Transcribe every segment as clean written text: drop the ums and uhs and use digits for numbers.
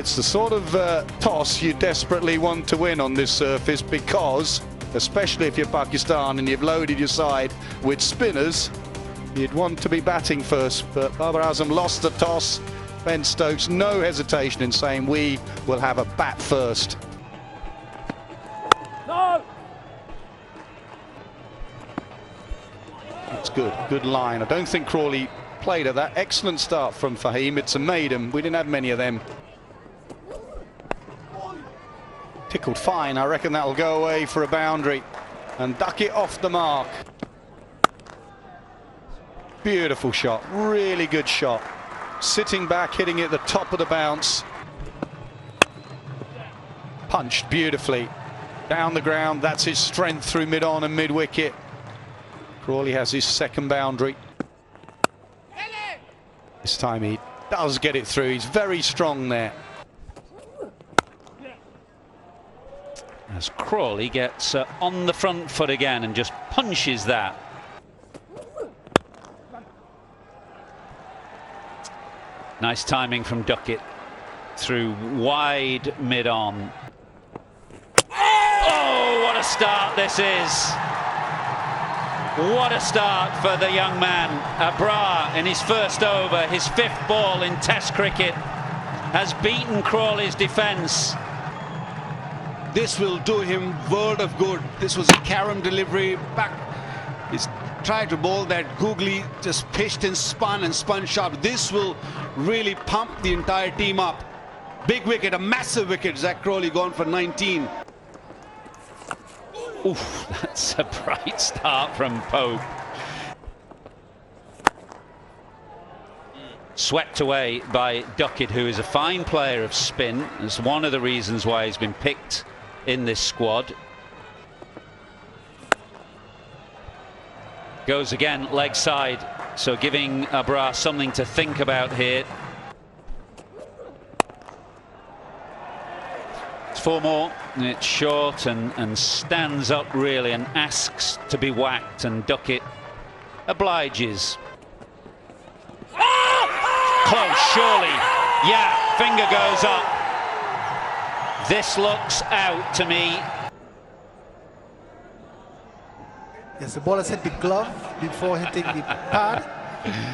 It's the sort of toss you desperately want to win on this surface, because, especially if you're Pakistan and you've loaded your side with spinners, you'd want to be batting first. But Babar Azam lost the toss. Ben Stokes, no hesitation in saying we will have a bat first. No! That's good line. I don't think Crawley played at that. Excellent start from Fahim. It's a maiden. We didn't have many of them. Tickled fine. I reckon that'll go away for a boundary and duck it off the mark. Beautiful shot, really good shot. Sitting back, hitting it at the top of the bounce. Punched beautifully down the ground. That's his strength through mid-on and mid-wicket. Crawley has his second boundary. This time he does get it through. He's very strong there. As Crawley gets on the front foot again and just punches that. Nice timing from Duckett through wide mid-on. Oh, what a start this is. What a start for the young man. Abrar in his first over, his fifth ball in Test cricket, has beaten Crawley's defence. This will do him world of good. This was a carom delivery back. He's tried to bowl that googly, just pitched and spun sharp. This will really pump the entire team up. Big wicket, a massive wicket. Zach Crawley gone for 19. Oof, that's a bright start from Pope. Swept away by Duckett, who is a fine player of spin. It's one of the reasons why he's been picked in this squad. Goes again leg side, so giving Abrar something to think about here. It's 4 more, and it's short and stands up really and asks to be whacked, and Duckett obliges. Close, surely. Yeah, finger goes up. This looks out to me. Yes, the ball has hit the glove before hitting the pad.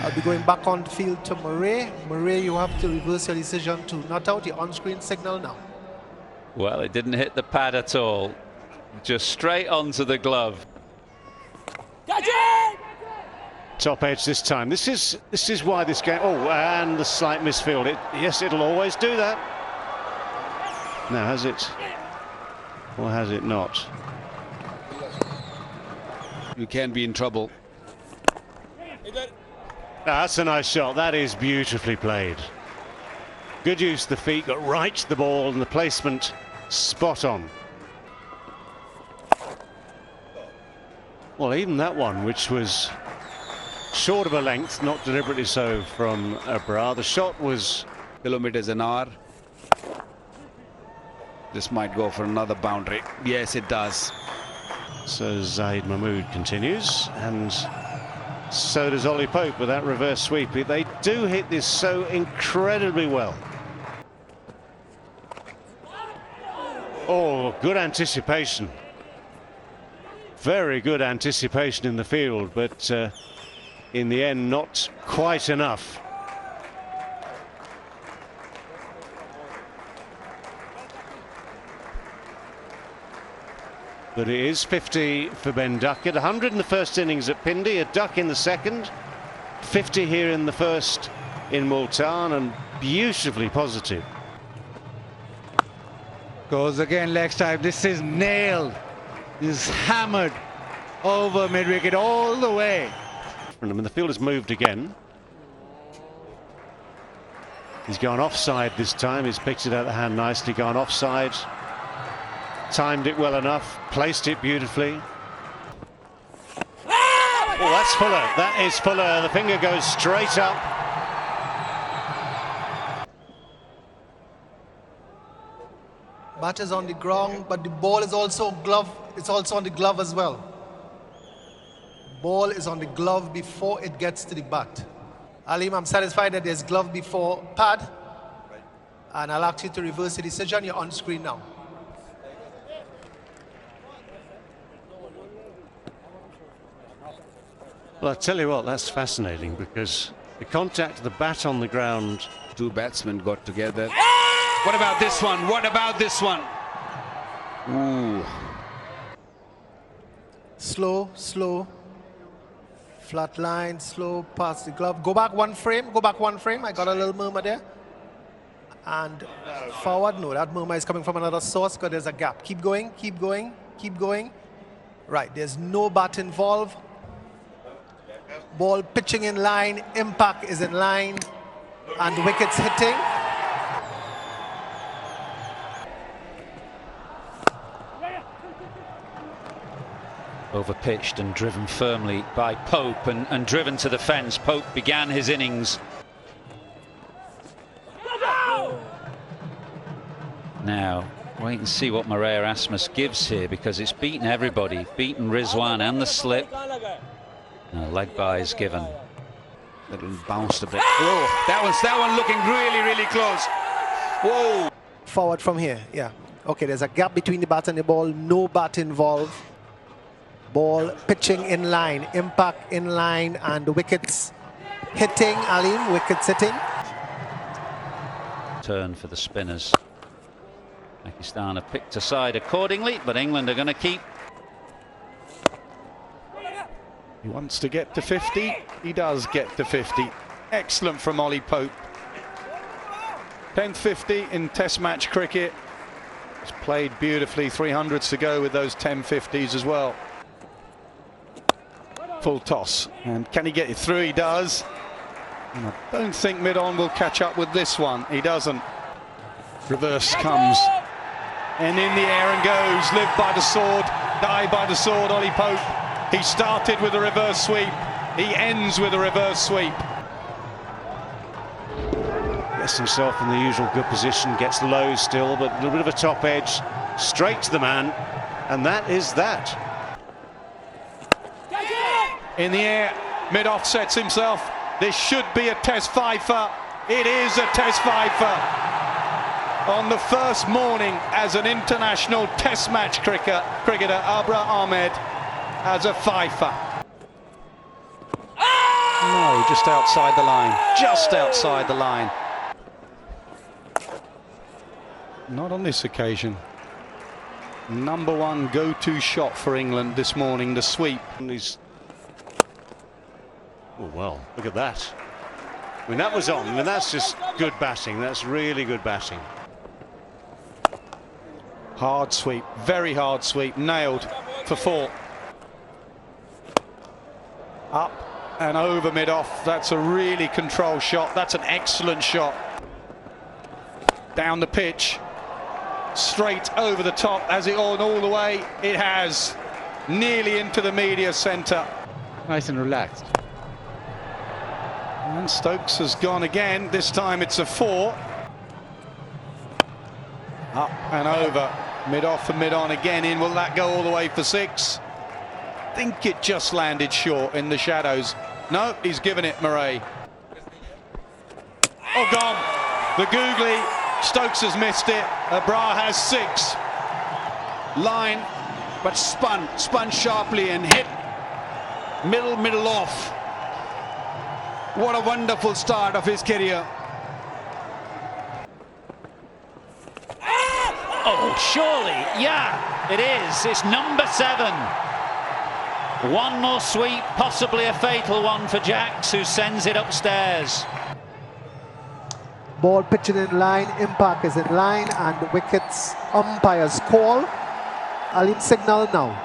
I'll be going back on the field to Murray. Murray, you have to reverse your decision to not out the on-screen signal now. Well, it didn't hit the pad at all. Just straight onto the glove. Top edge this time. This is why this game. Oh, and the slight misfield. Yes, it'll always do that. Now, has it, or has it not? You can be in trouble. That's a nice shot. That is beautifully played. Good use of the feet, got right to the ball, and the placement spot on. Well, even that one, which was short of a length, not deliberately so from Abrar. The shot was Kilometers an hour. This might go for another boundary. Yes, it does. So Zaid Mahmood continues, and so does Ollie Pope with that reverse sweep. They do hit this so incredibly well. Oh, good anticipation. Very good anticipation in the field, but in the end, not quite enough. But it is 50 for Ben Duckett. 100 in the first innings at Pindi, a duck in the second. 50 here in the first in Multan, and beautifully positive. Goes again leg side. This is nailed. This is hammered over mid-wicket all the way. I mean, the field has moved again. He's gone offside this time. He's picked it out of the hand nicely, gone offside. Timed it well enough, placed it beautifully. Oh, that's Fuller. That is Fuller. The finger goes straight up. Bat is on the ground, but the ball is also glove. It's also on the glove as well. Ball is on the glove before it gets to the bat. Alim, I'm satisfied that there's glove before pad. And I'll ask you to reverse the decision. You're on screen now. Well, I tell you what, that's fascinating because the contact of the bat on the ground. Two batsmen got together. What about this one? What about this one? Ooh. Slow, slow. Flat line, slow, past the glove. Go back one frame, go back one frame. I got a little murmur there. And forward, no, that murmur is coming from another source because there's a gap. Keep going, keep going, keep going. Right, there's no bat involved. Ball pitching in line, impact is in line, and wickets hitting. Overpitched and driven firmly by Pope and driven to the fence. Pope began his innings. Now, wait and see what Murray Erasmus gives here because it's beaten everybody. Beaten Rizwan and the slip. Now, leg by is given. Little bounced a bit. Oh, that one looking really, really close. Whoa. Forward from here, yeah. Okay, there's a gap between the bat and the ball. No bat involved. Ball pitching in line, impact in line, and the wickets hitting. Alim, wickets hitting. Turn for the spinners. Pakistan have picked a side accordingly, but England are going to keep. He wants to get to 50. He does get to 50. Excellent from Ollie Pope. 10th 50 in Test match cricket. He's played beautifully. 300s to go with those 10 50s as well. Full toss, and can he get it through? He does. And I don't think mid-on will catch up with this one. He doesn't. Reverse comes, and in the air and goes. Live by the sword, die by the sword. Ollie Pope. He started with a reverse sweep. He ends with a reverse sweep. Gets himself in the usual good position. Gets low still, but a little bit of a top edge. Straight to the man, and that is that. In the air, mid-off sets himself. This should be a Test fifer. It is a Test fifer. On the first morning as an international Test match cricketer, Abra Ahmed has a fifer. No, just outside the line. Just outside the line. Not on this occasion. Number one go-to shot for England this morning, the sweep. And he's oh, well, look at that. I mean, that was on. I mean, that's just good batting. That's really good batting. Hard sweep, very hard sweep, nailed for 4. Up and over mid-off. That's a really controlled shot. That's an excellent shot. Down the pitch, straight over the top. Has it on all the way? It has. Nearly into the media centre. Nice and relaxed. And Stokes has gone again. This time it's a 4. Up and over. Mid-off and mid-on again in. Will that go all the way for 6? I think it just landed short in the shadows. No, he's given it, Murray. Oh, gone. The googly. Stokes has missed it. Abra has 6. Line, but spun sharply and hit. Middle off. What a wonderful start of his career. Oh, surely, yeah, it is. It's number 7. One more sweep, possibly a fatal one for Jacks, who sends it upstairs. Ball pitching in line, impact is in line, and the wickets umpire's call. Alim signal now.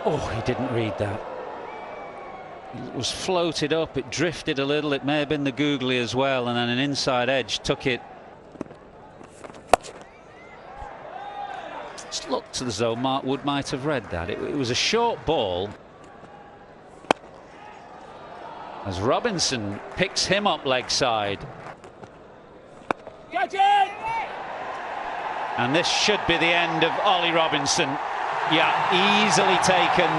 Oh, he didn't read that. It was floated up, it drifted a little, it may have been the googly as well, and then an inside edge took it. Just looked as though Mark Wood might have read that. It was a short ball. As Robinson picks him up leg side. Catch it! And this should be the end of Ollie Robinson. Yeah, easily taken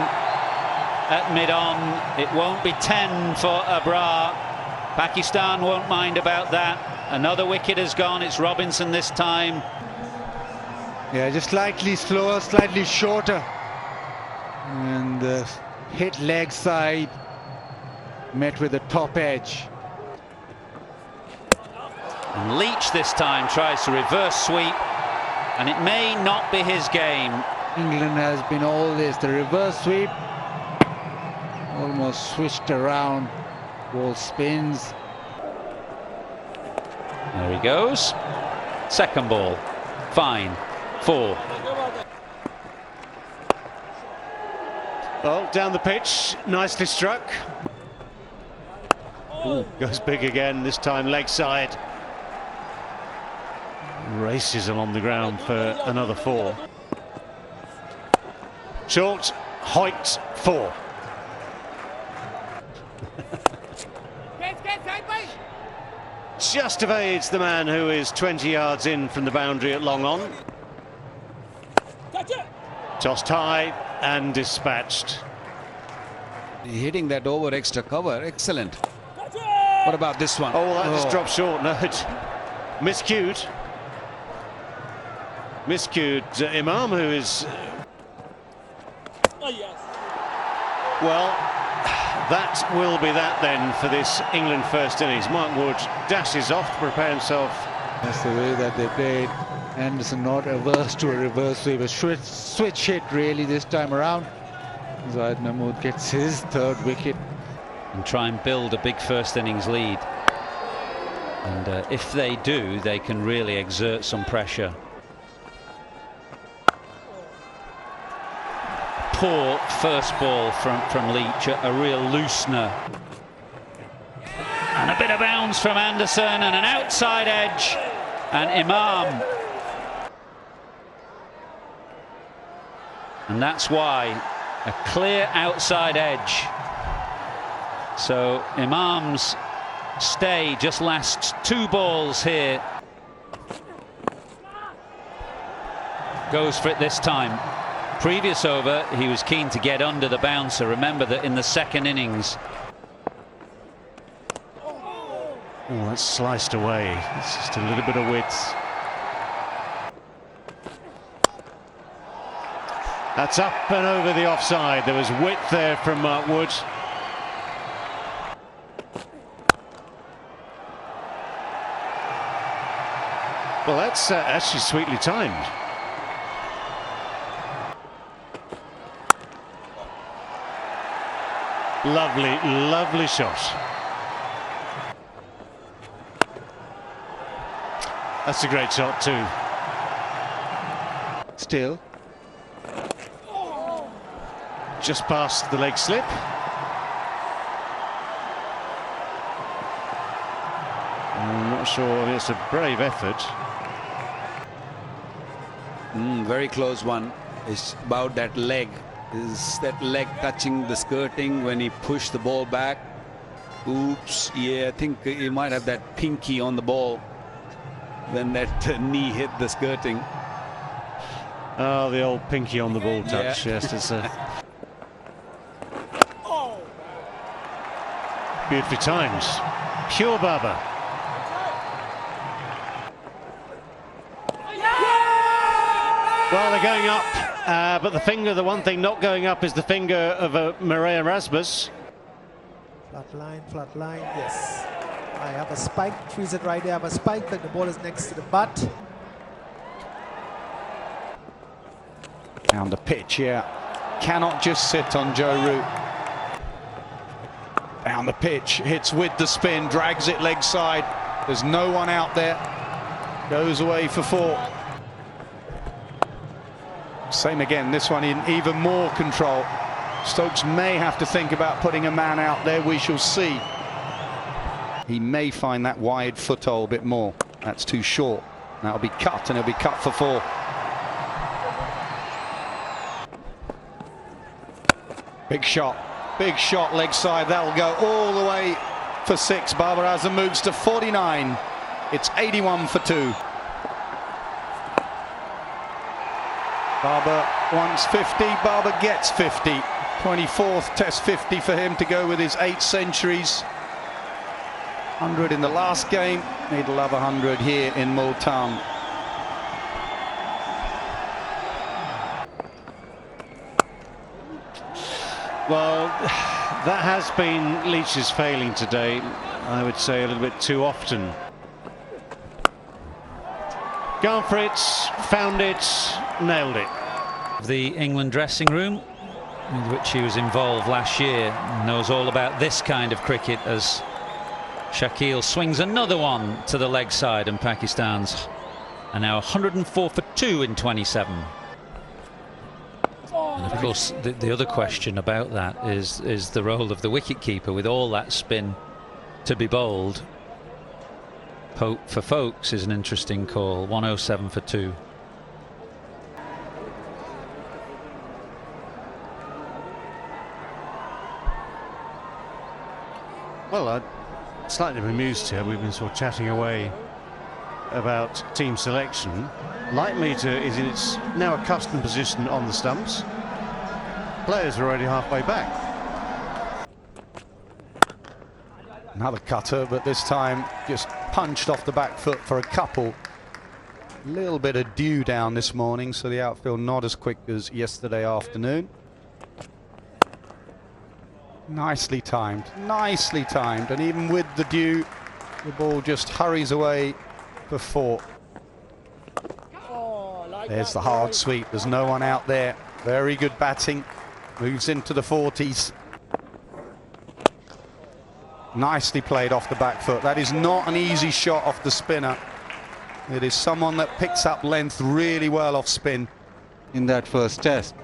at mid-on. It won't be 10 for Abra. Pakistan won't mind about that. Another wicket has gone. It's Robinson this time. Yeah, just slightly slower, slightly shorter. And the hit leg side met with the top edge. And Leach this time tries to reverse sweep, and it may not be his game. England has been all this, the reverse sweep, almost switched around, ball spins. There he goes. Second ball, fine, 4. Well, down the pitch, nicely struck. Ooh, goes big again, this time leg side. Races along the ground for another 4. Short, Hoyt, 4. Just evades the man who is 20 yards in from the boundary at long on. Tossed high and dispatched. Hitting that over extra cover, excellent. What about this one? Oh, that just dropped short. No, miscued. Miscued Imam, who is... Well, that will be that then for this England first innings. Mark Wood dashes off to prepare himself. That's the way that they played. Anderson not averse to a reverse sweep. A switch hit really this time around. Zahid Mahmood gets his 3rd wicket. And try and build a big first innings lead. And if they do, they can really exert some pressure. Poor first ball from Leach, a real loosener. And a bit of bounce from Anderson and an outside edge. And Imam. And that's why a clear outside edge. So Imam's stay just lasts 2 balls here. Goes for it this time. Previous over, he was keen to get under the bouncer. Remember that in the second innings. Oh, that's sliced away. It's just a little bit of width. That's up and over the offside. There was width there from Mark Wood. Well, that's actually sweetly timed. Lovely, lovely shot. That's a great shot too. Still. Just past the leg slip. I'm not sure. I mean, it's a brave effort. Very close one. It's about that leg. Is that leg touching the skirting when he pushed the ball back? Oops. Yeah, I think he might have that pinky on the ball when that knee hit the skirting. Oh, the old pinky on the ball touch. Yeah. Yes, it's a... Beautifully timed. Pure Baba. Well, they're going up, but the one thing not going up is the finger of Maria Rasmus. Flat line, yes. I have a spike, freeze it right there. I have a spike, but the ball is next to the butt. Down the pitch, yeah. Cannot just sit on Joe Root. Down the pitch, hits with the spin, drags it leg side. There's no one out there. Goes away for 4. Same again, this one in even more control. Stokes may have to think about putting a man out there. We shall see. He may find that wide foothold a bit more. That's too short. That'll be cut, and it'll be cut for 4. Big shot leg side. That'll go all the way for 6. Babar Azam moves to 49. It's 81 for 2. Babar wants 50. Babar gets 50. 24th Test 50 for him to go with his 8 centuries. 100 in the last game. He'd love 100 here in Multan. Well, that has been Leach's failing today, I would say a little bit too often. Gone for it, found it, nailed it. The England dressing room, with which he was involved last year, knows all about this kind of cricket as Shakeel swings another one to the leg side, and Pakistan's are now 104 for 2 in 27. And of course, the other question about that is the role of the wicketkeeper with all that spin to be bowled. Pope for Folkes is an interesting call. 107 for 2. Well, I'm slightly bemused here. We've been sort of chatting away about team selection. Light meter is in its now accustomed position on the stumps. Players are already halfway back. Another cutter, but this time just punched off the back foot for a couple. A little bit of dew down this morning, so the outfield not as quick as yesterday afternoon. Nicely timed, and even with the dew, the ball just hurries away for 4. There's the hard sweep, there's no one out there. Very good batting, moves into the 40s. Nicely played off the back foot. That is not an easy shot off the spinner. It is someone that picks up length really well off spin. In that first test.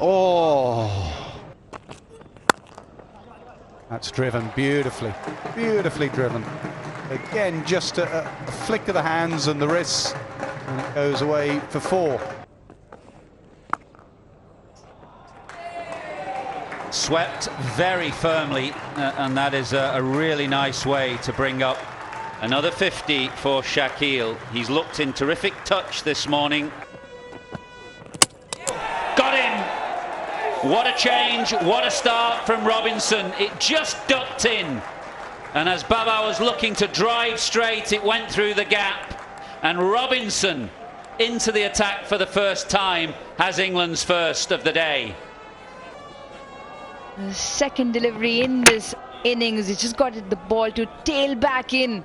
Oh, that's driven beautifully, beautifully driven. Again, just a flick of the hands and the wrists, and it goes away for 4. Swept very firmly, and that is a really nice way to bring up another 50 for Shakeel. He's looked in terrific touch this morning. Got him! What a change, what a start from Robinson. It just ducked in, and as Baba was looking to drive straight, it went through the gap, and Robinson into the attack for the first time has England's first of the day. The second delivery in this innings, it just got the ball to tail back in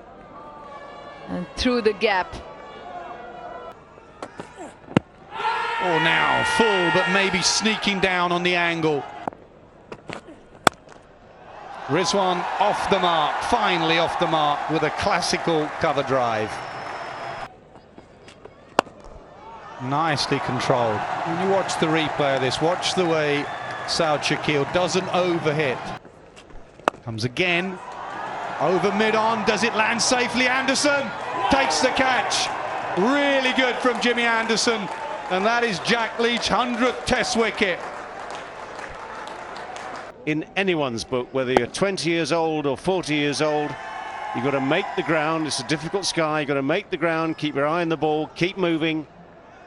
and through the gap. Oh, now full, but maybe sneaking down on the angle. Rizwan off the mark, finally off the mark with a classical cover drive. Nicely controlled. When you watch the replay of this, watch the way Saud Shakeel doesn't overhit. Comes again, over mid-on, does it land safely? Anderson takes the catch. Really good from Jimmy Anderson, and that is Jack Leach's 100th test wicket. In anyone's book, whether you're 20 years old or 40 years old, you've got to make the ground. It's a difficult sky. You've got to make the ground, keep your eye on the ball, keep moving,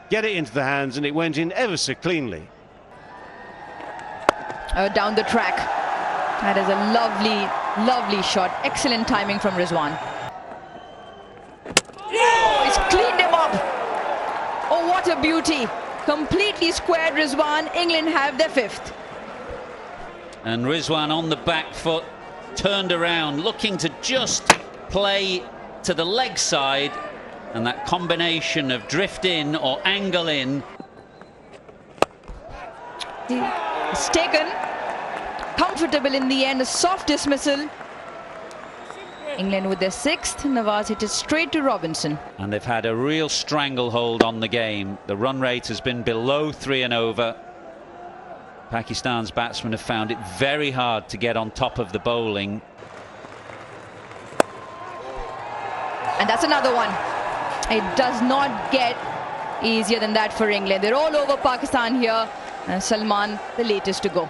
get it into the hands, and it went in ever so cleanly. Down the track. That is a lovely, lovely shot. Excellent timing from Rizwan. Oh, he's cleaned him up. Oh, what a beauty. Completely squared Rizwan. England have their 5th. And Rizwan on the back foot, turned around, looking to just play to the leg side, and that combination of drift in or angle in. It's taken. Comfortable in the end, a soft dismissal. England with their 6th. Nawaz hit it straight to Robinson. And they've had a real stranglehold on the game. The run rate has been below 3 and over. Pakistan's batsmen have found it very hard to get on top of the bowling. And that's another one. It does not get easier than that for England. They're all over Pakistan here. And Salman, the latest to go.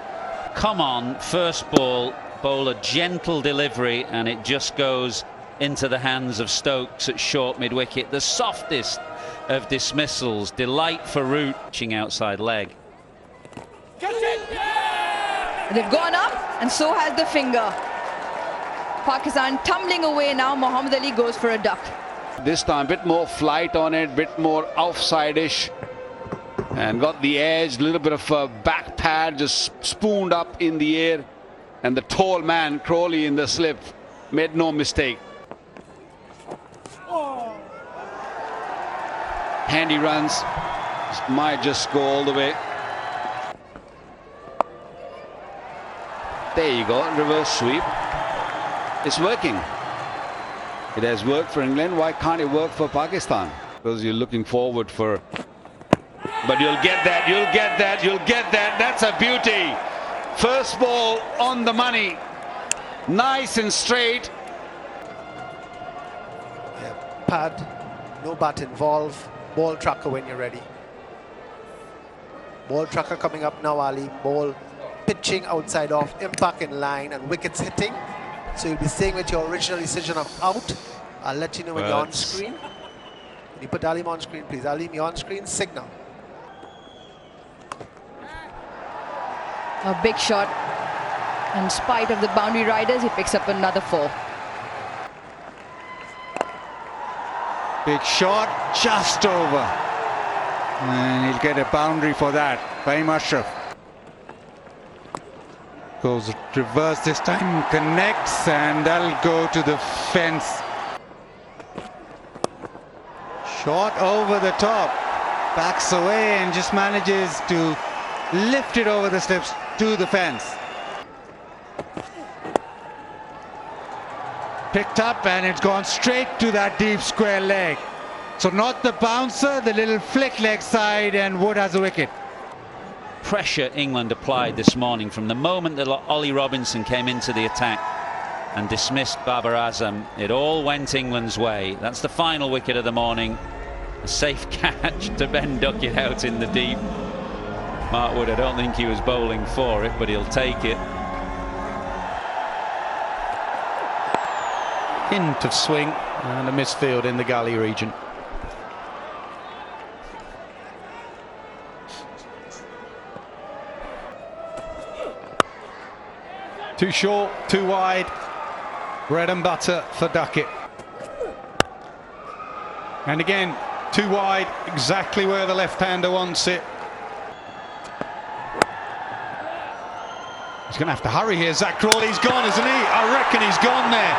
Come on, first ball, bowl a gentle delivery, and it just goes into the hands of Stokes at short mid-wicket. The softest of dismissals. Delight for Root, outside leg. They've gone up, and so has the finger. Pakistan tumbling away now. Muhammad Ali goes for a duck. This time, bit more flight on it, bit more offside-ish. And got the edge, a little bit of a back pad, just spooned up in the air. And the tall man, Crawley, in the slip, made no mistake. Handy runs, might just go all the way. There you go, reverse sweep. It's working. It has worked for England. Why can't it work for Pakistan? Because you're looking forward for... But you'll get that, you'll get that, you'll get that. That's a beauty. First ball on the money. Nice and straight. Yeah, pad, no bat involved. Ball tracker when you're ready. Ball tracker coming up now, Ali. Ball pitching outside off, impact in line, and wickets hitting. So you'll be staying with your original decision of out. I'll let you know when you're on screen. Can you put Alim on screen, please? Alim, you're on screen. Signal. A big shot. In spite of the boundary riders, he picks up another 4. Big shot, just over. And he'll get a boundary for that. Fahim Ashraf. Goes reverse this time, connects, and that'll go to the fence. Shot over the top. Backs away and just manages to lift it over the slips to the fence. Picked up and it's gone straight to that deep square leg. So not the bouncer, the little flick leg side, and Wood has a wicket. Pressure England applied this morning from the moment that Ollie Robinson came into the attack and dismissed Babar Azam. It all went England's way. That's the final wicket of the morning. A safe catch to Ben Duckett out in the deep. Mark Wood, I don't think he was bowling for it, but he'll take it. Hint of swing and a misfield in the gully region. Too short, too wide. Bread and butter for Duckett. And again, too wide, exactly where the left-hander wants it. He's going to have to hurry here. Zach Crawley's gone, isn't he? I reckon he's gone there.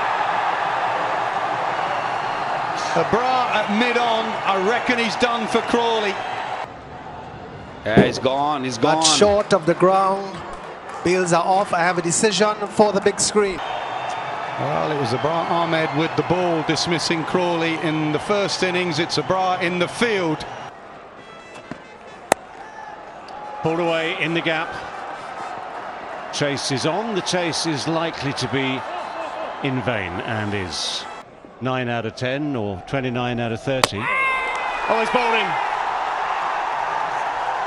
Abrar at mid-on. I reckon he's done for Crawley. Yeah, he's gone, he's gone. That's short of the ground. Bails are off. I have a decision for the big screen. Well, it was Abrar Ahmed with the ball dismissing Crawley in the first innings. It's Abrar in the field. Pulled away in the gap. Chase is on. The chase is likely to be in vain, and is 9 out of 10 or 29 out of 30. Oh, he's bowling.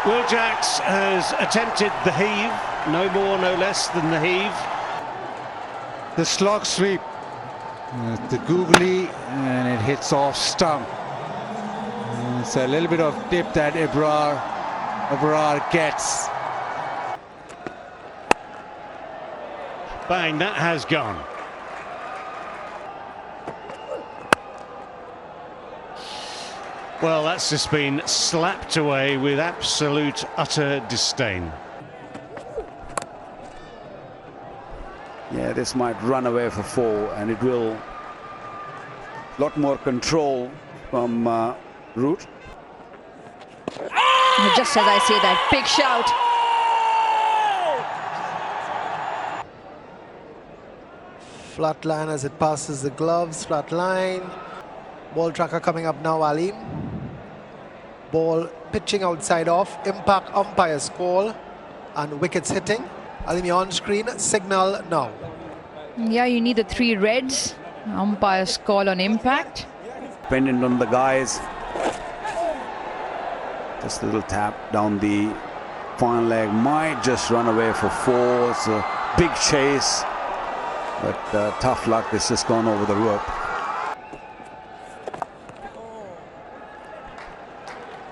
Will Jacks has attempted the heave. No more, no less than the heave. The slog sweep. The googly, and it hits off stump. It's a little bit of dip that Abrar gets. Bang, that has gone. Well, that's just been slapped away with absolute, utter disdain. Yeah, this might run away for 4, and it will. Lot more control from Root. Just as I say that, big shout. Flat line as it passes the gloves. Flat line. Ball tracker coming up now, Ali. Ball pitching outside off. Impact umpire's call. And wickets hitting. Ali, you're on screen. Signal now. Yeah, you need the 3 reds. Umpire's call on impact. Dependent on the guys. Just a little tap down the fine leg. Might just run away for 4. It's a big chase. But tough luck. It's just gone over the rope.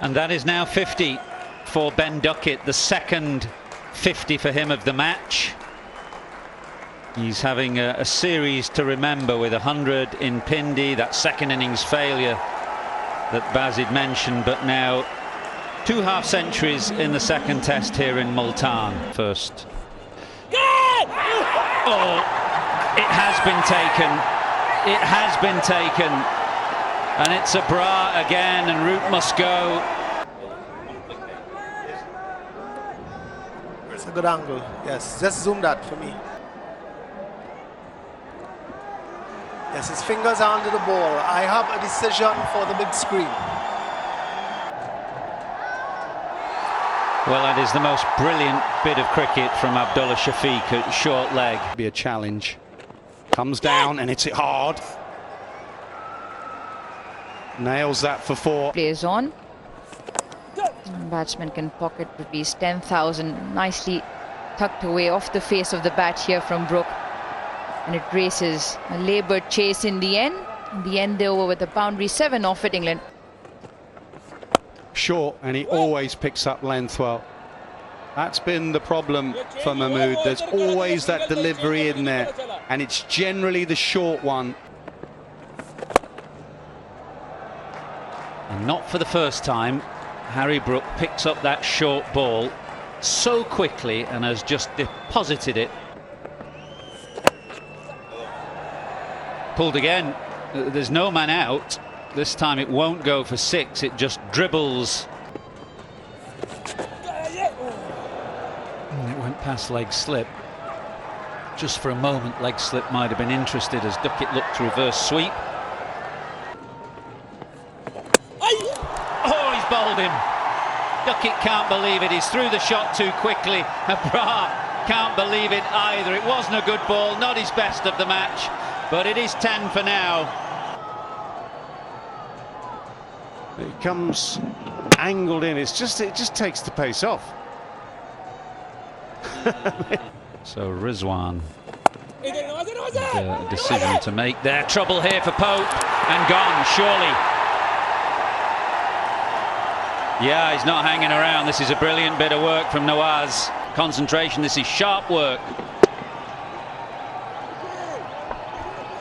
And that is now 50 for Ben Duckett, the second 50 for him of the match. He's having a series to remember with 100 in Pindi, that second innings failure that Bazid mentioned, but now 2 half-centuries in the second test here in Multan. First. Oh, it has been taken. It has been taken. And it's a Bra again, and Root must go. It's a good angle. Yes, just zoom that for me. Yes, his fingers are under the ball. I have a decision for the big screen. Well, that is the most brilliant bit of cricket from Abdullah Shafiq at short leg. Be a challenge. Comes down and hits it hard. Nails that for 4. Plays on. Batsman can pocket rupees 10,000. Nicely tucked away off the face of the bat here from Brook. And it races a laboured chase in the end. In the end, they're over with a boundary 7 off at England. Short, and he always picks up length well. That's been the problem for Mahmood. There's always that delivery in there, and it's generally the short one. And not for the first time, Harry Brook picks up that short ball so quickly and has just deposited it. Pulled again. There's no man out. This time it won't go for 6. It just dribbles. And it went past leg slip. Just for a moment, leg slip might have been interested as Duckett looked to reverse sweep. Oh, he's bowled him. Duckett can't believe it. He's through the shot too quickly. Abrar can't believe it either. It wasn't a good ball, not his best of the match. But it is 10 for now. It comes angled in. It just takes the pace off. So Rizwan, a decision to make there. Trouble here for Pope, and gone surely. Yeah, he's not hanging around. This is a brilliant bit of work from Nawaz. Concentration. This is sharp work.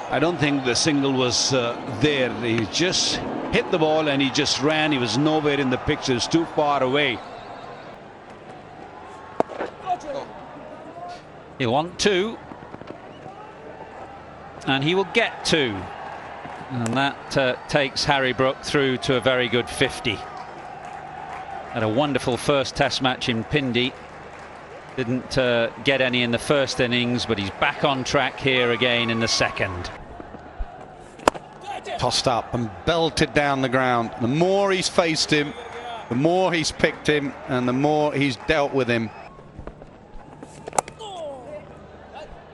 I don't think the single was there. He just hit the ball and he just ran. He was nowhere in the picture. It's too far away. He'll want 2, and he will get 2, and that takes Harry Brook through to a very good 50. Had a wonderful first test match in Pindi. Didn't get any in the first innings, but he's back on track here again in the second. Tossed up and belted down the ground. The more he's faced him, the more he's picked him, and the more he's dealt with him.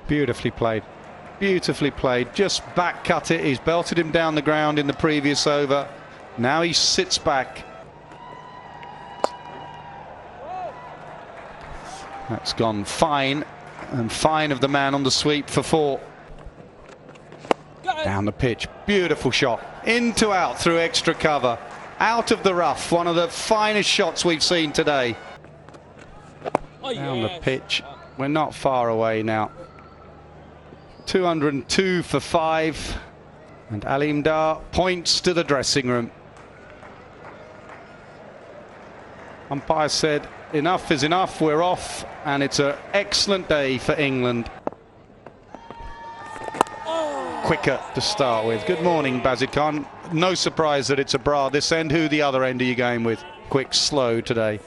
Beautifully played. Beautifully played. Just back cut it. He's belted him down the ground in the previous over. Now he sits back. That's gone fine, and fine of the man on the sweep for 4. Down the pitch, beautiful shot, in to out through extra cover, out of the rough, one of the finest shots we've seen today. Down the pitch, we're not far away now. 202 for 5, and Alim Dar points to the dressing room. Umpire said enough is enough, we're off, and it's an excellent day for England. Quicker to start with. Good morning, Bazid Khan. No surprise that it's a Bra this end. Who the other end are you going with? Quick, slow today.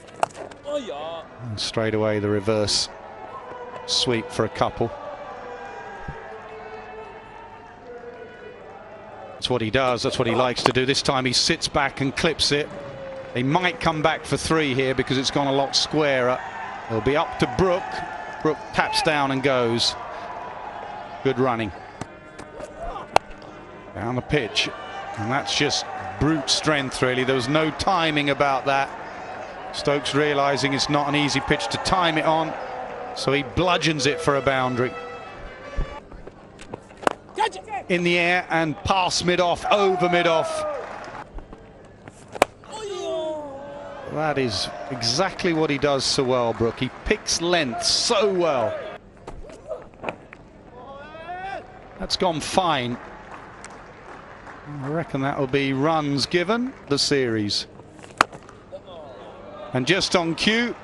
And straight away the reverse sweep for a couple. That's what he does. That's what he likes to do. This time he sits back and clips it. He might come back for 3 here because it's gone a lot squarer. It'll be up to Brook. Brook taps down and goes. Good running. Down the pitch. And that's just brute strength, really. There was no timing about that. Stokes realising it's not an easy pitch to time it on, so he bludgeons it for a boundary. In the air and past mid-off, over mid-off. That is exactly what he does so well, Brook. He picks length so well. That's gone fine. I reckon that will be runs given the series. And just on cue,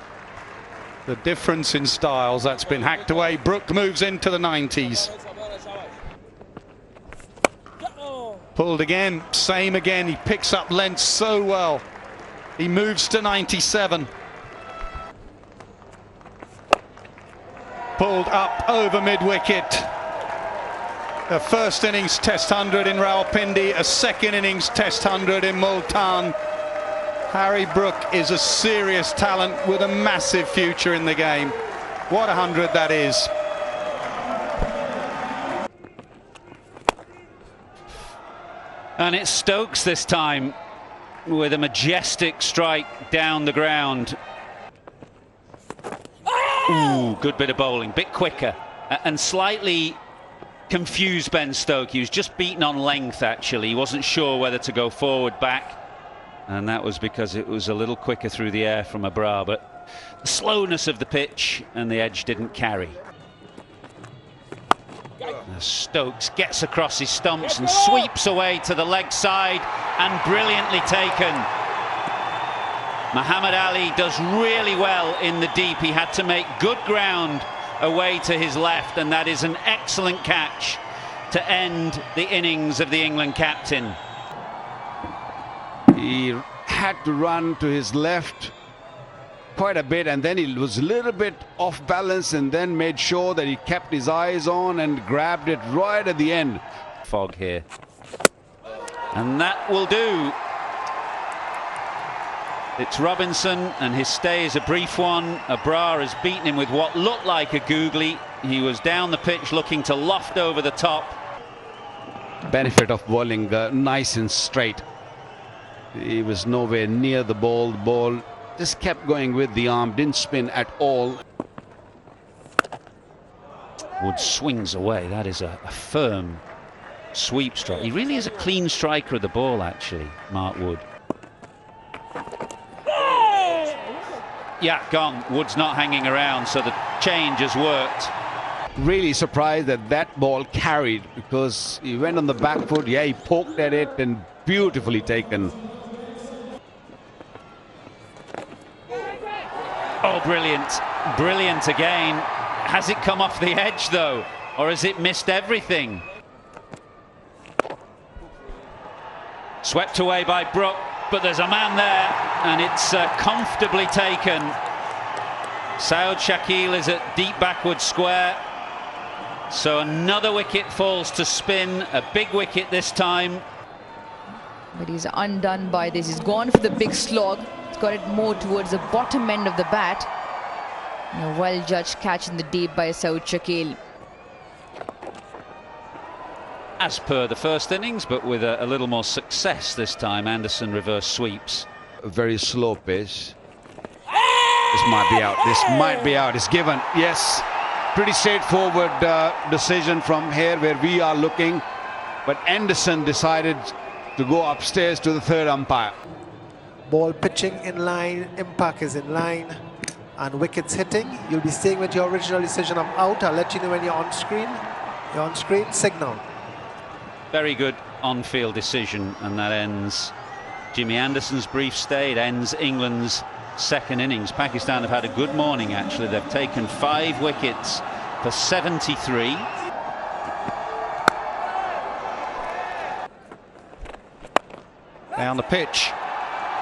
the difference in styles, that's been hacked away. Brook moves into the 90s. Pulled again, same again. He picks up length so well. He moves to 97. Pulled up over mid-wicket. A first innings Test 100 in Rawalpindi, a second innings Test 100 in Multan. Harry Brook is a serious talent with a massive future in the game. What 100 that is. And it's Stokes this time with a majestic strike down the ground. Ooh, good bit of bowling, bit quicker and slightly confused Ben Stokes. He was just beaten on length actually. He wasn't sure whether to go forward, back, and that was because it was a little quicker through the air from Abrar, but the slowness of the pitch and the edge didn't carry. Stokes gets across his stumps and sweeps away to the leg side, and brilliantly taken. Muhammad Ali does really well in the deep. He had to make good ground away to his left, and that is an excellent catch to end the innings of the England captain. He had to run to his left quite a bit, and then he was a little bit off balance, and then made sure that he kept his eyes on and grabbed it right at the end. Fog here, and that will do. It's Robinson, and his stay is a brief one. Abrar has beaten him with what looked like a googly. He was down the pitch looking to loft over the top. Benefit of bowling nice and straight. He was nowhere near the ball. The ball just kept going with the arm, didn't spin at all. Wood swings away. That is a firm sweep strike. He really is a clean striker of the ball actually, Mark Wood. Yeah, gone. Wood's not hanging around, so the change has worked. Really surprised that that ball carried, because he went on the back foot. Yeah, he poked at it, and beautifully taken. Oh, brilliant. Brilliant again. Has it come off the edge, though? Or has it missed everything? Swept away by Brook, but there's a man there, and it's comfortably taken. Saud Shakil is at deep backward square. So another wicket falls to spin, a big wicket this time. But he's undone by this. He's gone for the big slog. He's got it more towards the bottom end of the bat. And a well-judged catch in the deep by Saud Shakil. As per the first innings, but with a little more success this time. Anderson reverse sweeps. A very slow pace. This might be out. This might be out. It's given. Yes. Pretty straightforward decision from here where we are looking. But Anderson decided to go upstairs to the third umpire. Ball pitching in line, impact is in line, and wickets hitting. You'll be staying with your original decision of out. I'll let you know when you're on screen. You're on screen, signal. Very good on-field decision, and that ends Jimmy Anderson's brief stay. It ends England's second innings. Pakistan have had a good morning actually. They've taken 5 wickets for 73. Down the pitch,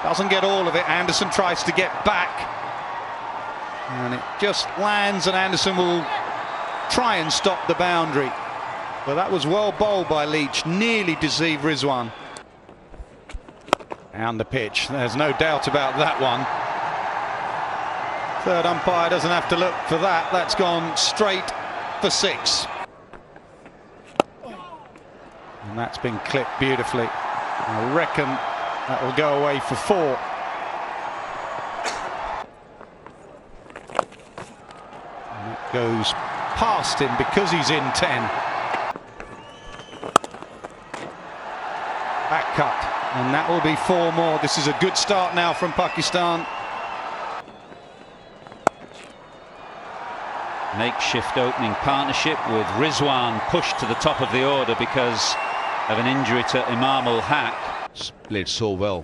doesn't get all of it. Anderson tries to get back, and it just lands, and Anderson will try and stop the boundary, but that was well bowled by Leach, nearly deceived Rizwan. Down the pitch, there's no doubt about that one. Third umpire doesn't have to look for that. That's gone straight for 6. And that's been clipped beautifully. I reckon that will go away for 4. And it goes past him because he's in 10. Back cut, and that will be 4 more. This is a good start now from Pakistan. Makeshift opening partnership with Rizwan pushed to the top of the order because of an injury to Imam ul-Haq. Played so well.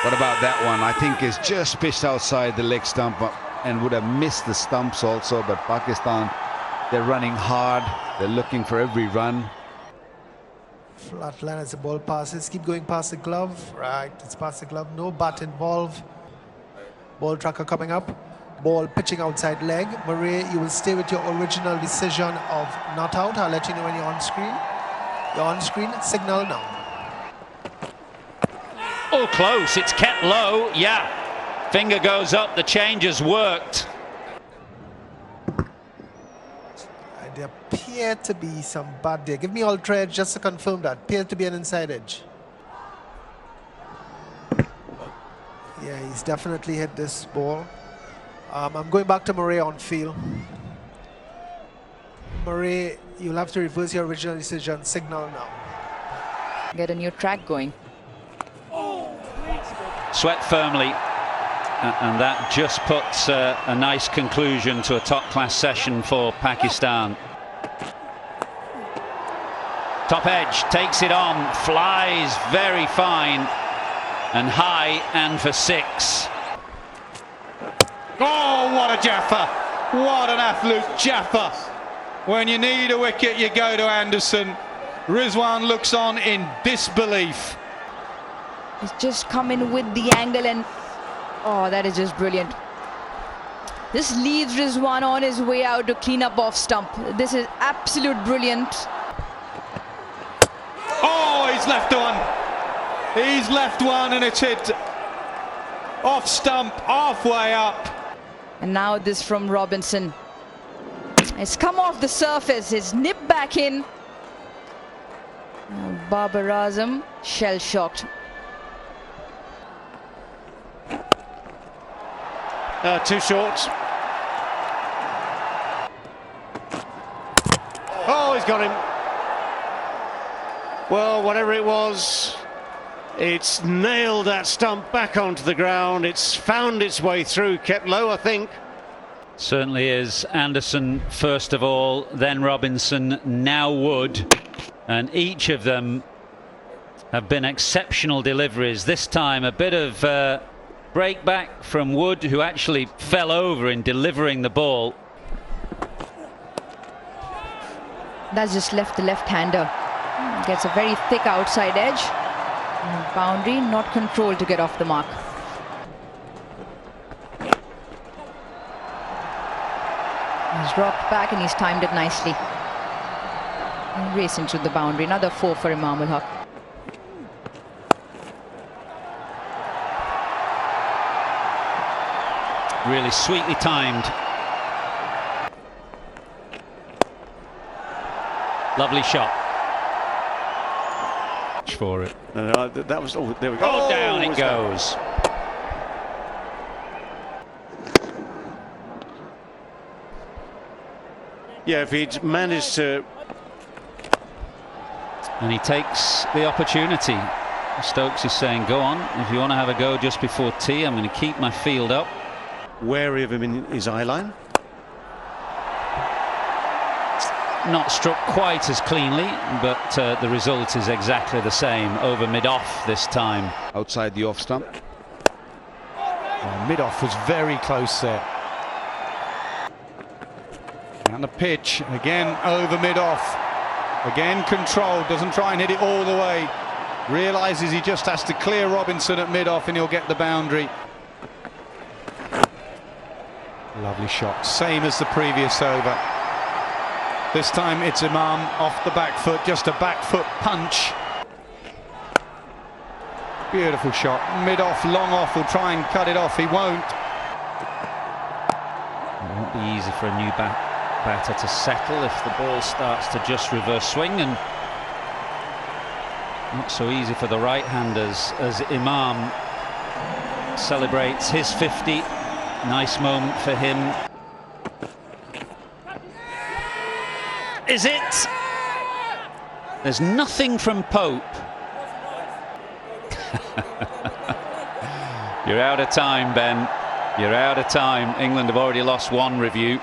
What about that one? I think it's just pitched outside the leg stump and would have missed the stumps also, but Pakistan, they're running hard, they're looking for every run. Flat line as the ball passes, keep going past the glove. Right, it's past the glove, no bat involved. Ball tracker coming up, ball pitching outside leg. Murray, you will stay with your original decision of not out. I'll let you know when you're on screen. You're on screen, signal now. Oh, close, it's kept low, yeah. Finger goes up, the change has worked. There appear to be some bad there. Give me all trade just to confirm that. Appear to be an inside edge. Yeah, he's definitely hit this ball. I'm going back to Murray on field. Murray, you'll have to reverse your original decision. Signal now. Get a new track going. Sweat firmly, and that just puts a nice conclusion to a top-class session for Pakistan. Top edge, takes it on, flies very fine and high, and for 6. Oh, what a Jaffa! What an absolute Jaffa! When you need a wicket, you go to Anderson. Rizwan looks on in disbelief. He's just come in with the angle, and oh, that is just brilliant. This leaves Rizwan on his way out to clean up off stump. This is absolute brilliant. Oh, he's left one. He's left one, and it's hit off stump, halfway up. And now this from Robinson. It's come off the surface, it's nipped back in. Babar Azam shell-shocked. Too short. Oh, he's got him. Well, whatever it was, it's nailed that stump back onto the ground. It's found its way through, kept low, I think. Certainly is. Anderson first of all, then Robinson, now Wood, and each of them have been exceptional deliveries. This time a bit of break back from Wood, who actually fell over in delivering the ball. That's just left the left-hander. Gets a very thick outside edge. And boundary, not controlled to get off the mark. He's rocked back and he's timed it nicely. And racing through the boundary. Another 4 for Imam ul-Haq. Really sweetly timed. Lovely shot. For it. That was. Oh, there we go. Oh, down it goes. Yeah, if he'd managed to. And he takes the opportunity. Stokes is saying, go on. If you want to have a go just before tea, I'm going to keep my field up. Wary of him in his eye line. Not struck quite as cleanly, but the result is exactly the same. Over mid-off this time. Outside the off stump. Oh, mid-off was very close there. And the pitch, again over mid-off. Again controlled, doesn't try and hit it all the way. Realises he just has to clear Robinson at mid-off and he'll get the boundary. Lovely shot, same as the previous over. This time it's Imam off the back foot, just a back foot punch. Beautiful shot, mid-off, long off, will try and cut it off, he won't. It won't be easy for a new batter to settle if the ball starts to just reverse swing, and not so easy for the right-handers as Imam celebrates his 50. Nice moment for him. Is it? There's nothing from Pope. You're out of time, Ben. You're out of time. England have already lost one review.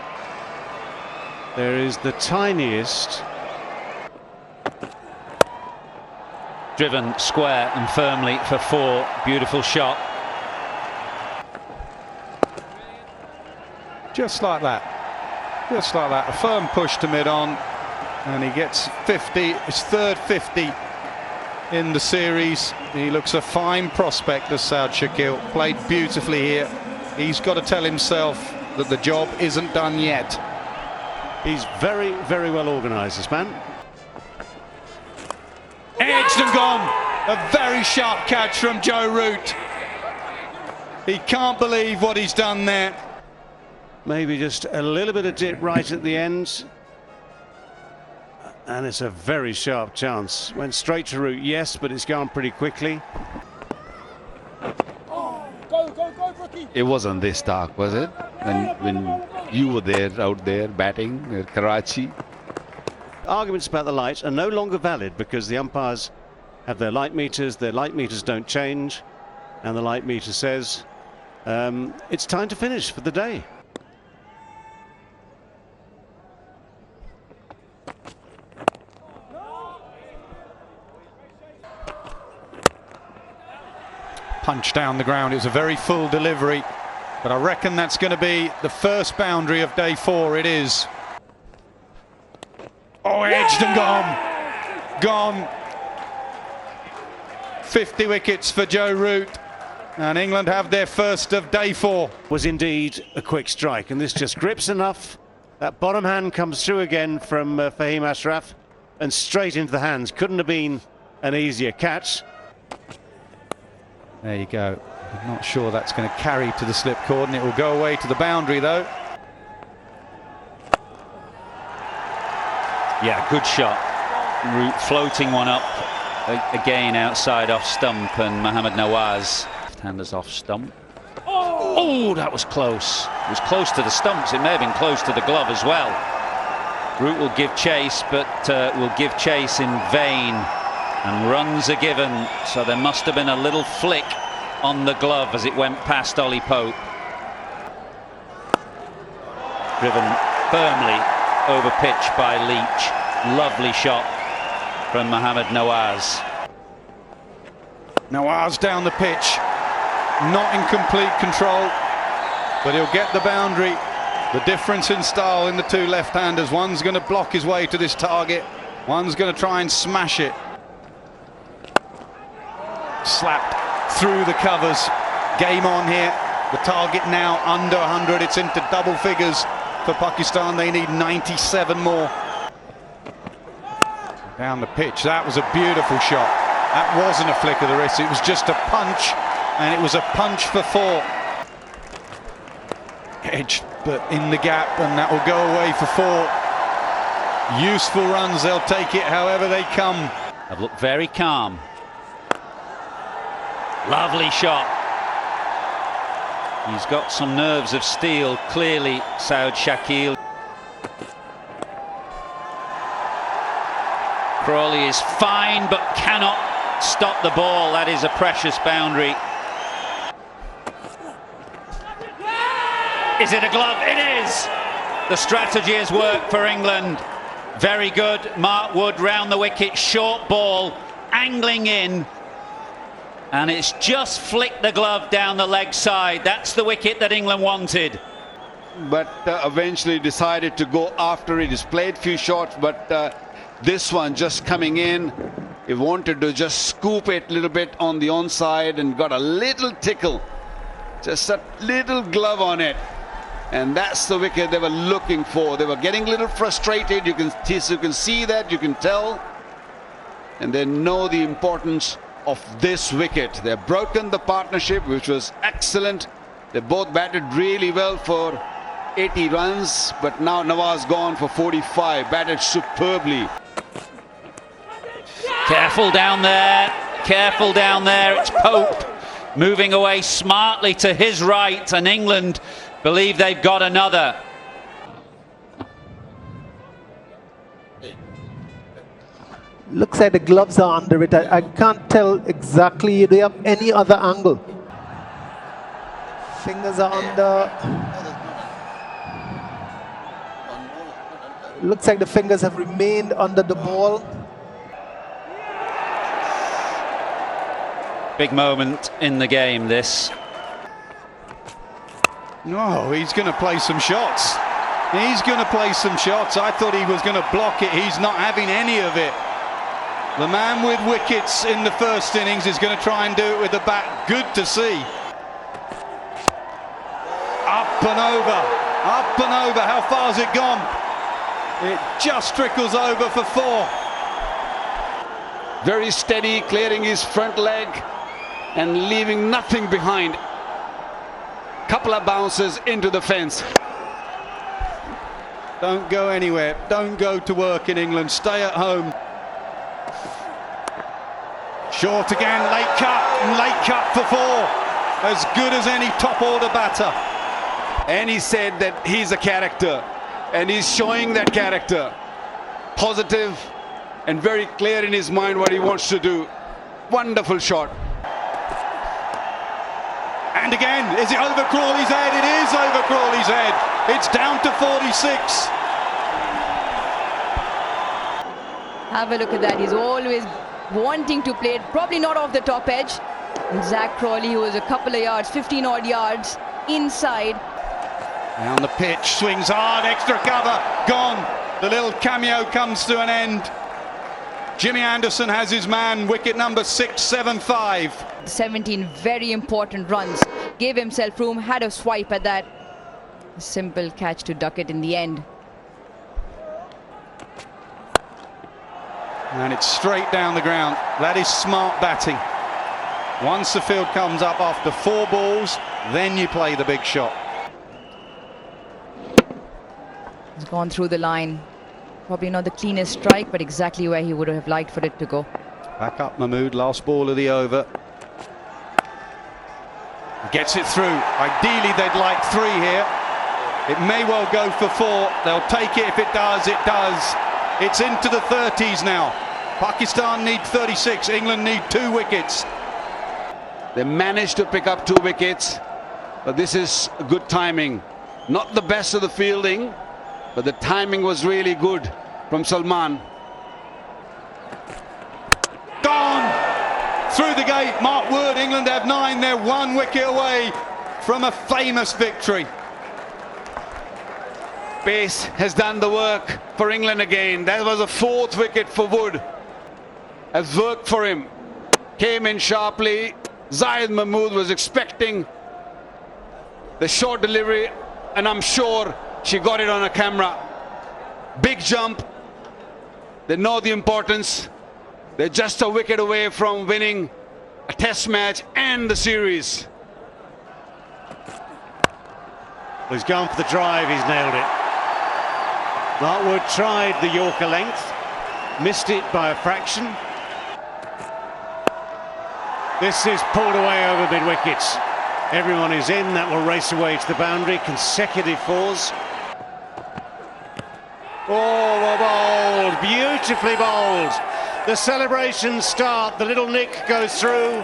there is the tiniest. Driven square and firmly for 4. Beautiful shot. Just like that. Just like that. A firm push to mid-on. And he gets 50. His third 50 in the series. He looks a fine prospect, as Saud Shakil. Played beautifully here. He's got to tell himself that the job isn't done yet. He's very, very well organised, this man. Edged and gone. A very sharp catch from Joe Root. He can't believe what he's done there. Maybe just a little bit of dip right at the end. And it's a very sharp chance. Went straight to Root, yes, but it's gone pretty quickly. It wasn't this dark, was it? When you were there, out there, batting at Karachi? Arguments about the light are no longer valid because the umpires have their light meters don't change, and the light meter says it's time to finish for the day. Punch down the ground. It was a very full delivery, but I reckon that's going to be the first boundary of day 4. It is. Oh, edged and gone. Gone. 50 wickets for Joe Root, and England have their first of day 4. Was indeed a quick strike, and this just grips enough. That bottom hand comes through again from Fahim Ashraf, and straight into the hands. Couldn't have been an easier catch. There you go. I'm not sure that's going to carry to the slip cord, and it will go away to the boundary though. Yeah, good shot. Root floating one up again outside off stump, and Mohammad Nawaz left-handers off stump. Oh, that was close. It was close to the stumps. It may have been close to the glove as well. Root will give chase, but will give chase in vain, and runs are given. So there must have been a little flick on the glove as it went past Ollie Pope. Driven firmly over pitch by Leach. Lovely shot from Mohammad Nawaz. Nawaz down the pitch, not in complete control, but he'll get the boundary. The difference in style in the two left-handers. One's going to block his way to this target, one's going to try and smash it. Slapped through the covers. Game on here. The target now under 100. It's into double figures for Pakistan. They need 97 more. Down the pitch. That was a beautiful shot. That wasn't a flick of the wrist. It was just a punch, and it was a punch for 4. Edged, but in the gap, and that will go away for 4. Useful runs. They'll take it however they come. They've looked very calm. Lovely shot. He's got some nerves of steel, clearly, Saud Shakil. Crawley is fine, but cannot stop the ball. That is a precious boundary. Is it a glove? It is! The strategy has worked for England. Very good. Mark Wood round the wicket, short ball, angling in. And it's just flicked the glove down the leg side. That's the wicket that England wanted. But eventually decided to go after it. He's played few shots, but this one just coming in. He wanted to just scoop it a little bit on the onside and got a little tickle. Just a little glove on it. And that's the wicket they were looking for. They were getting a little frustrated. You can see that, you can tell. And they know the importance of this wicket. They've broken the partnership, which was excellent. They both batted really well for 80 runs, but now Nawaz gone for 45, batted superbly. Careful down there, careful down there. It's Pope moving away smartly to his right, and England believe they've got another. Looks like the gloves are under it. I can't tell exactly. Do you have any other angle? Fingers are under. Looks like the fingers have remained under the ball. Big moment in the game, this. Oh, he's going to play some shots. He's going to play some shots. I thought he was going to block it. He's not having any of it. The man with wickets in the first innings is going to try and do it with the bat. Good to see. Up and over. Up and over. How far's it gone? It just trickles over for 4. Very steady, clearing his front leg and leaving nothing behind. Couple of bounces into the fence. Don't go anywhere. Don't go to work in England. Stay at home. Short again, late cut for 4. As good as any top order batter. And he said that he's a character, and he's showing that character. Positive and very clear in his mind what he wants to do. Wonderful shot. And again, is it over Crawley's head? It is over Crawley's head. It's down to 46. Have a look at that. He's always wanting to play it, probably not off the top edge. And Zach Crawley, who was a couple of yards, 15 odd yards inside. Down the pitch, swings hard, extra cover, gone. The little cameo comes to an end. Jimmy Anderson has his man, wicket number 675. 17 very important runs. Gave himself room, had a swipe at that. A simple catch to duck it in the end. And it's straight down the ground. That is smart batting. Once the field comes up after 4 balls, then you play the big shot. He's gone through the line. Probably not the cleanest strike, but exactly where he would have liked for it to go. Back up Mahmood, last ball of the over. Gets it through. Ideally they'd like 3 here. It may well go for 4. They'll take it if it does, it does. It's into the 30s now. Pakistan need 36, England need 2 wickets. They managed to pick up 2 wickets, but this is good timing. Not the best of the fielding, but the timing was really good from Salman. Gone! Through the gate, Mark Wood. England have 9. They're 1 wicket away from a famous victory. Pace has done the work for England again. That was a 4th wicket for Wood. Has worked for him. Came in sharply. Zahid Mahmood was expecting the short delivery, and I'm sure she got it on a camera. Big jump. They know the importance. They're just a wicket away from winning a test match and the series. Well, he's gone for the drive, he's nailed it. Mark Wood tried the Yorker length, missed it by a fraction. This is pulled away over mid-wickets. Everyone is in, that will race away to the boundary, consecutive 4s. Oh, bowled, beautifully bowled. The celebrations start, the little nick goes through.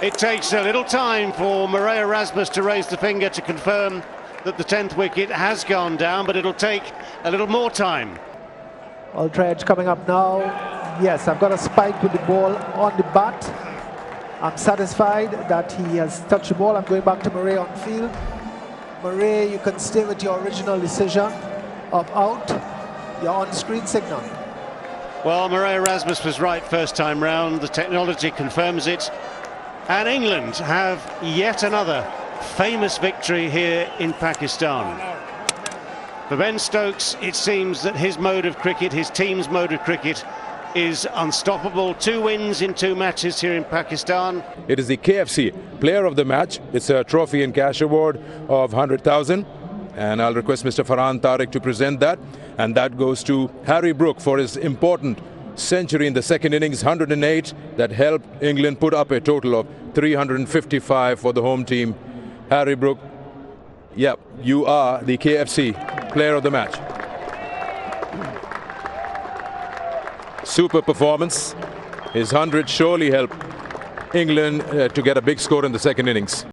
It takes a little time for Murray Erasmus to raise the finger to confirm that the 10th wicket has gone down, but it'll take a little more time. Aldridge coming up now. Yes, I've got a spike with the ball on the bat. I'm satisfied that he has touched the ball. I'm going back to Murray on field. Murray, you can stay with your original decision of out. Your on-screen signal. Well, Murray Erasmus was right first time round. The technology confirms it. And England have yet another famous victory here in Pakistan. For Ben Stokes, it seems that his mode of cricket, his team's mode of cricket, is unstoppable. 2 wins in 2 matches here in Pakistan. It is the KFC Player of the Match. It's a trophy and cash award of 100,000. And I'll request Mr. Farhan Tariq to present that. And that goes to Harry Brook for his important century in the second innings, 108, that helped England put up a total of 355 for the home team. Harry Brook, yep, you are the KFC Player of the Match. Super performance. His 100 surely helped England to get a big score in the second innings.